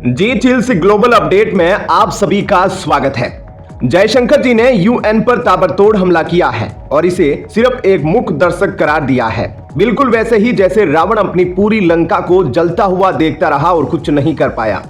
जी chills global update में आप सभी का स्वागत है। जयशंकर जी ने यूएन पर ताबड़तोड़ हमला किया है और इसे सिर्फ एक मूक दर्शक करार दिया है। बिल्कुल वैसे ही जैसे रावण अपनी पूरी लंका को जलता हुआ देखता रहा और कुछ नहीं कर पाया।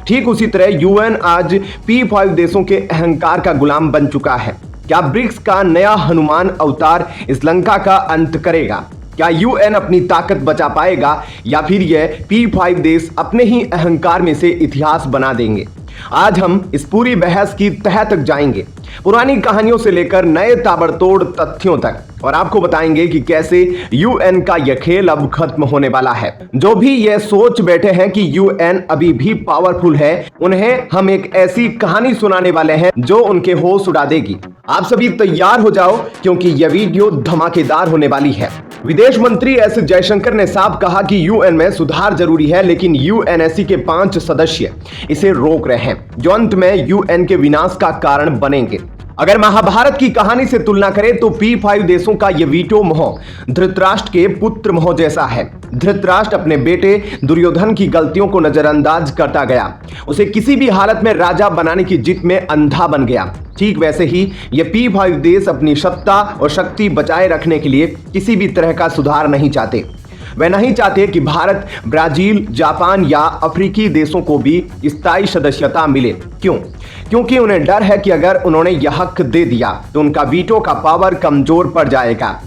ठीक उसी तरह यूएन आज P5 देशों के अहंकार का गुलाम बन चुका है। क्या ब्रिक्स का नया हनुमान अवतार इस लंका का अंत करेगा? क्या यूएन अपनी ताकत बचा पाएगा या फिर यह P5 देश अपने ही अहंकार में से इतिहास बना देंगे? आज हम इस पूरी बहस की तह तक जाएंगे, पुरानी कहानियों से लेकर नए ताबड़तोड़ तथ्यों तक, और आपको बताएंगे कि कैसे यूएन का यह खेल अब खत्म होने वाला है। जो भी यह सोच बैठे हैं कि यूएन अभी भी पावरफुल है, उन्हें हम एक ऐसी कहानी सुनाने वाले हैं जो उनके होश उड़ा देगी। आप सभी तैयार हो जाओ क्योंकि यह वीडियो धमाकेदार होने वाली है। विदेश मंत्री एस जयशंकर ने साफ कहा कि यूएन में सुधार जरूरी है, लेकिन यूएनएससी के 5 सदस्य इसे रोक रहे हैं, जो अंत में यूएन के विनाश का कारण बनेंगे। अगर महाभारत की कहानी से तुलना करें तो P5 देशों का यह वीटो मोह धृतराष्ट्र के पुत्र मोह जैसा है। धृतराष्ट्र अपने बेटे दुर्योधन की गलतियों को नजरअंदाज करता गया, उसे किसी भी हालत में राजा बनाने की जिद में अंधा बन गया। ठीक वैसे ही ये P5 देश अपनी सत्ता और शक्ति बचाए रखने के लिए किसी भी तरह का सुधार नहीं चाहते। वे नहीं चाहते कि भारत, ब्राजील, जापान या अफ्रीकी देशों को भी स्थायी सदस्यता मिले। क्यों? क्योंकि उन्हें डर है कि अगर उन्होंने यह हक दे दिया तो उनका वीटो का पावर कमजोर पड़ जाएगा।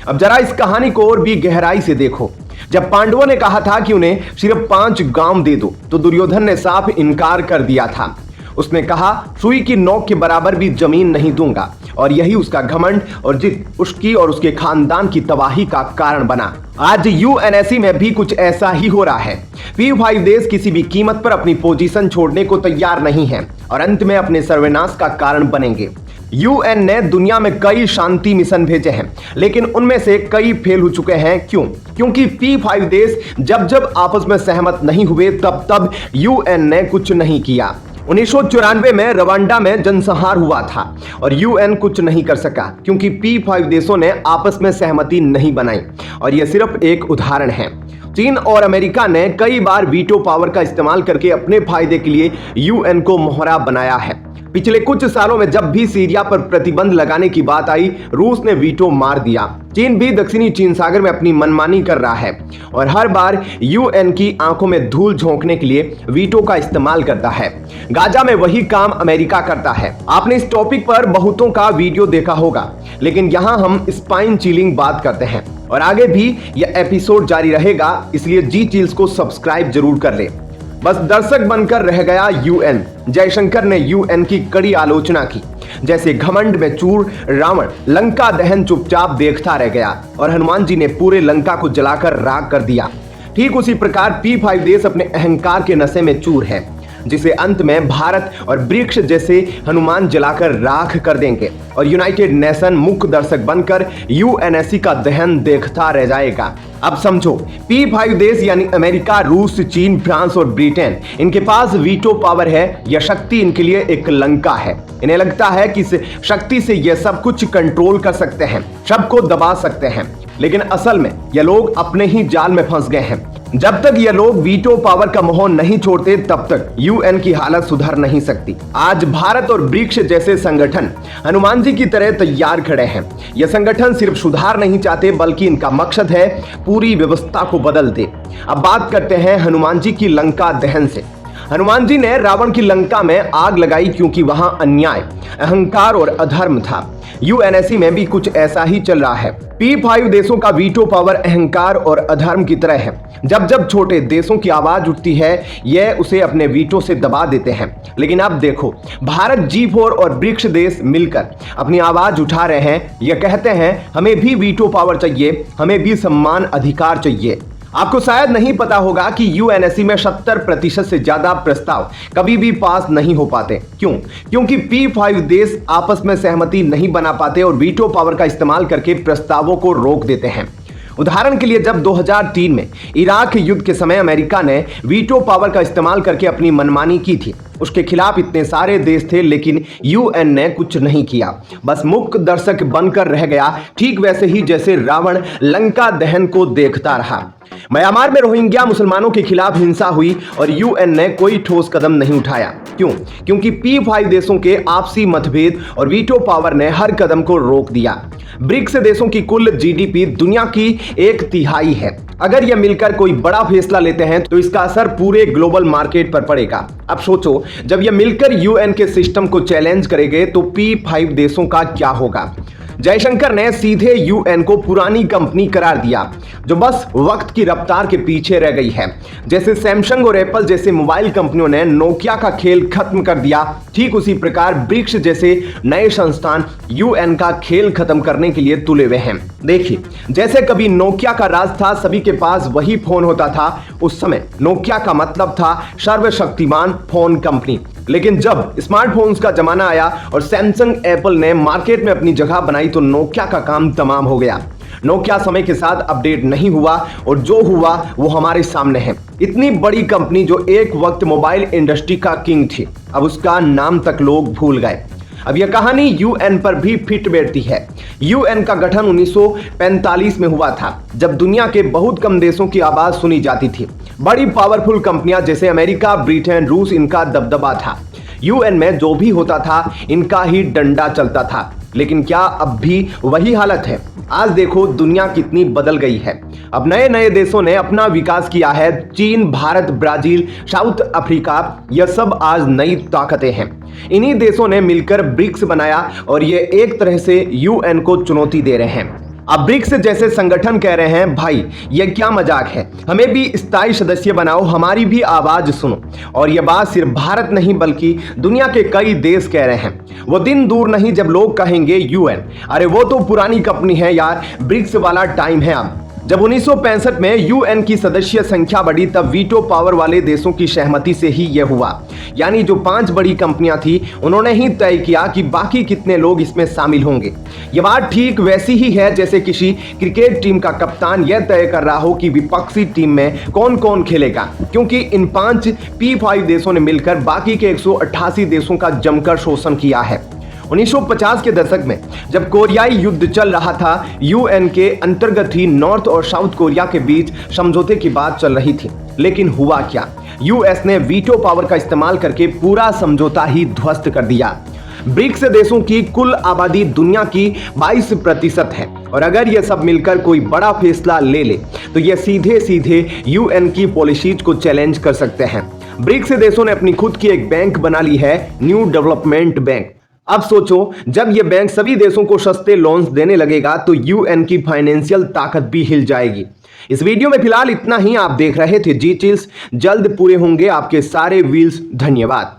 अब जरा इस कहानी को और भी गहराई से देखो। जब पांडवों ने कहा था कि उन्हें सिर्फ 5 गांव दे दो, तो दुर्योधन ने साफ इनकार कर दिया था। उसने कहा, सुई की नोक के बराबर भी जमीन नहीं दूंगा, और यही उसका घमंड और जिद उसकी और उसके खानदान की तबाही का कारण बना। आज यूएनएससी में भी कुछ ऐसा ही हो रहा है। P5 देश किसी भी कीमत पर अपनी पोजीशन छोड़ने को तैयार नहीं है और अंत में अपने सर्वनाश का कारण बनेंगे। यूएन ने दुनिया में कई शांति मिशन भेजे हैं, लेकिन उनमें से कई फेल हो चुके हैं। क्यों? क्योंकि P5 देश जब जब आपस में सहमत नहीं हुए तब तब यूएन ने कुछ नहीं किया। 1994 में रवांडा में जनसंहार हुआ था और यूएन कुछ नहीं कर सका क्योंकि P5 देशों ने आपस में सहमति नहीं बनाई। और यह सिर्फ एक उदाहरण है। चीन और अमेरिका ने कई बार वीटो पावर का इस्तेमाल करके अपने फायदे के लिए यूएन को मोहरा बनाया है। पिछले कुछ सालों में जब भी सीरिया पर प्रतिबंध लगाने की बात आई, रूस ने वीटो मार दिया। चीन भी दक्षिणी चीन सागर में अपनी मनमानी कर रहा है और हर बार यूएन की आंखों में धूल झोंकने के लिए वीटो का इस्तेमाल करता है। गाजा में वही काम अमेरिका करता है। आपने इस टॉपिक पर बहुतों का वीडियो देखा होगा, लेकिन यहाँ हम स्पाइन चिलिंग बात करते हैं और आगे भी यह एपिसोड जारी रहेगा, इसलिए जी चिल्स को सब्सक्राइब जरूर कर ले। बस दर्शक बनकर रह गया यूएन। जयशंकर ने यूएन की कड़ी आलोचना की। जैसे घमंड में चूर रावण लंका दहन चुपचाप देखता रह गया और हनुमान जी ने पूरे लंका को जलाकर राख कर दिया। ठीक उसी प्रकार P5 देश अपने अहंकार के नशे में चूर है, जिसे अंत में भारत और ब्रिक्स जैसे हनुमान जलाकर राख कर देंगे और यूनाइटेड नेशन मुख्य दर्शक बनकर यूएनएससी का दहन देखता रह जाएगा। अब समझो, P5 देश यानी अमेरिका, रूस, चीन, फ्रांस और ब्रिटेन, इनके पास वीटो पावर है। यह शक्ति इनके लिए एक लंका है। इन्हें लगता है कि इस शक्ति से यह सब कुछ कंट्रोल कर सकते हैं, सबको दबा सकते हैं, लेकिन असल में यह लोग अपने ही जाल में फंस गए हैं। जब तक ये लोग वीटो पावर का मोह नहीं छोड़ते तब तक यूएन की हालत सुधर नहीं सकती। आज भारत और ब्रिक्स जैसे संगठन हनुमान जी की तरह तैयार खड़े हैं। ये संगठन सिर्फ सुधार नहीं चाहते, बल्कि इनका मकसद है पूरी व्यवस्था को बदल दे। अब बात करते हैं हनुमान जी की लंका दहन से। हनुमान जी ने रावण की लंका में आग लगाई क्योंकि वहां अन्याय, अहंकार और अधर्म था। यूएनएससी में भी कुछ ऐसा ही चल रहा है। P5 देशों का वीटो पावर अहंकार और अधर्म की तरह है। जब जब छोटे देशों की आवाज उठती है, यह उसे अपने वीटो से दबा देते हैं। लेकिन अब देखो, भारत, G4 और ब्रिक्स देश मिलकर अपनी आवाज उठा रहे हैं। यह कहते हैं, हमें भी वीटो पावर चाहिए, हमें भी सम्मान अधिकार चाहिए। आपको शायद नहीं पता होगा कि यूएनएससी में 70% से ज्यादा प्रस्ताव कभी भी पास नहीं हो पाते। क्यों? क्योंकि P5 देश आपस में सहमति नहीं बना पाते और वीटो पावर का इस्तेमाल करके प्रस्तावों को रोक देते हैं। उदाहरण के लिए जब 2003 में इराक युद्ध के समय अमेरिका ने वीटो पावर का इस्तेमाल करके अपनी मनमानी की थी, उसके खिलाफ इतने सारे देश थे लेकिन यूएन ने कुछ नहीं किया, बस मूक दर्शक बनकर रह गया, ठीक वैसे ही जैसे रावण लंका दहन को देखता रहा। म्यांमार में रोहिंग्या मुसलमानों के खिलाफ हिंसा हुई और यूएन ने कोई ठोस कदम नहीं उठाया। क्यों? क्योंकि P5 देशों के आपसी मतभेद और वीटो पावर ने हर कदम को रोक दिया। ब्रिक्स देशों की कुल जीडीपी दुनिया की 1/3 है। अगर ये मिलकर कोई बड़ा फैसला लेते हैं तो इसका असर पूरे ग्लोबल मार्केट पर पड़ेगा। अब सोचो, जब ये मिलकर यूएन के सिस्टम को चैलेंज करेंगे तो P5 देशों का क्या होगा? जयशंकर ने सीधे यूएन को पुरानी कंपनी करार दिया जो बस वक्त की रफ्तार के पीछे रह गई है। जैसे सैमसंग और एप्पल जैसे मोबाइल कंपनियों ने नोकिया का खेल खत्म कर दिया, ठीक उसी प्रकार ब्रिक्स जैसे नए संस्थान यूएन का खेल खत्म करने के लिए तुले हुए हैं। देखिए, जैसे कभी नोकिया का राज था, सभी के पास वही फोन होता था। उस समय नोकिया का मतलब था सर्वशक्तिमान फोन कंपनी। लेकिन जब स्मार्टफोन्स का जमाना आया और सैमसंग एप्पल ने मार्केट में अपनी जगह बनाई तो नोकिया का काम तमाम हो गया। नोकिया समय के साथ अपडेट नहीं हुआ और जो हुआ वो हमारे सामने है। इतनी बड़ी कंपनी जो एक वक्त मोबाइल इंडस्ट्री का किंग थी, अब उसका नाम तक लोग भूल गए। अब यह कहानी यूएन पर भी फिट बैठती है। यूएन का गठन 1945 में हुआ था, जब दुनिया के बहुत कम देशों की आवाज सुनी जाती थी। बड़ी पावरफुल कंपनियां जैसे अमेरिका, ब्रिटेन, रूस, इनका दबदबा था। यूएन में जो भी होता था इनका ही डंडा चलता था। लेकिन क्या अब भी वही हालत है? आज देखो दुनिया कितनी बदल गई है। अब नए नए देशों ने अपना विकास किया है। चीन, भारत, ब्राजील, साउथ अफ्रीका, यह सब आज नई ताकतें हैं। इन्हीं देशों ने मिलकर ब्रिक्स बनाया और ये एक तरह से यूएन को चुनौती दे रहे हैं। अब ब्रिक्स जैसे संगठन कह रहे हैं, भाई ये क्या मजाक है, हमें भी स्थायी सदस्य बनाओ, हमारी भी आवाज सुनो। और ये बात सिर्फ भारत नहीं बल्कि दुनिया के कई देश कह रहे हैं। वो दिन दूर नहीं जब लोग कहेंगे यूएन, अरे वो तो पुरानी कंपनी है यार, ब्रिक्स वाला टाइम है अब। जब 1965 में यूएन की सदस्य संख्या बढ़ी तब वीटो पावर वाले देशों की सहमति से ही यह हुआ। यानी जो 5 बड़ी कंपनियां थी उन्होंने ही तय किया कि बाकी कितने लोग इसमें शामिल होंगे। यह बात ठीक वैसी ही है जैसे किसी क्रिकेट टीम का कप्तान यह तय कर रहा हो कि विपक्षी टीम में कौन कौन खेलेगा, क्योंकि इन 5 P5 देशों ने मिलकर बाकी के 188 देशों का जमकर शोषण किया है। 1950 के दशक में जब कोरियाई युद्ध चल रहा था, यूएन के अंतर्गत ही नॉर्थ और साउथ कोरिया के बीच समझौते की बात चल रही थी। लेकिन हुआ क्या? यूएस ने वीटो पावर का इस्तेमाल करके पूरा समझौता ही ध्वस्त कर दिया। ब्रिक्स देशों की कुल आबादी दुनिया की 22% है और अगर ये सब मिलकर कोई बड़ा फैसला ले ले तो ये सीधे सीधे यूएन की पॉलिसीज को चैलेंज कर सकते हैं। ब्रिक्स देशों ने अपनी खुद की एक बैंक बना ली है, न्यू डेवलपमेंट बैंक। अब सोचो, जब यह बैंक सभी देशों को सस्ते लोन्स देने लगेगा तो यूएन की फाइनेंशियल ताकत भी हिल जाएगी। इस वीडियो में फिलहाल इतना ही। आप देख रहे थे जी चिल्स, जल्द पूरे होंगे आपके सारे व्हील्स। धन्यवाद।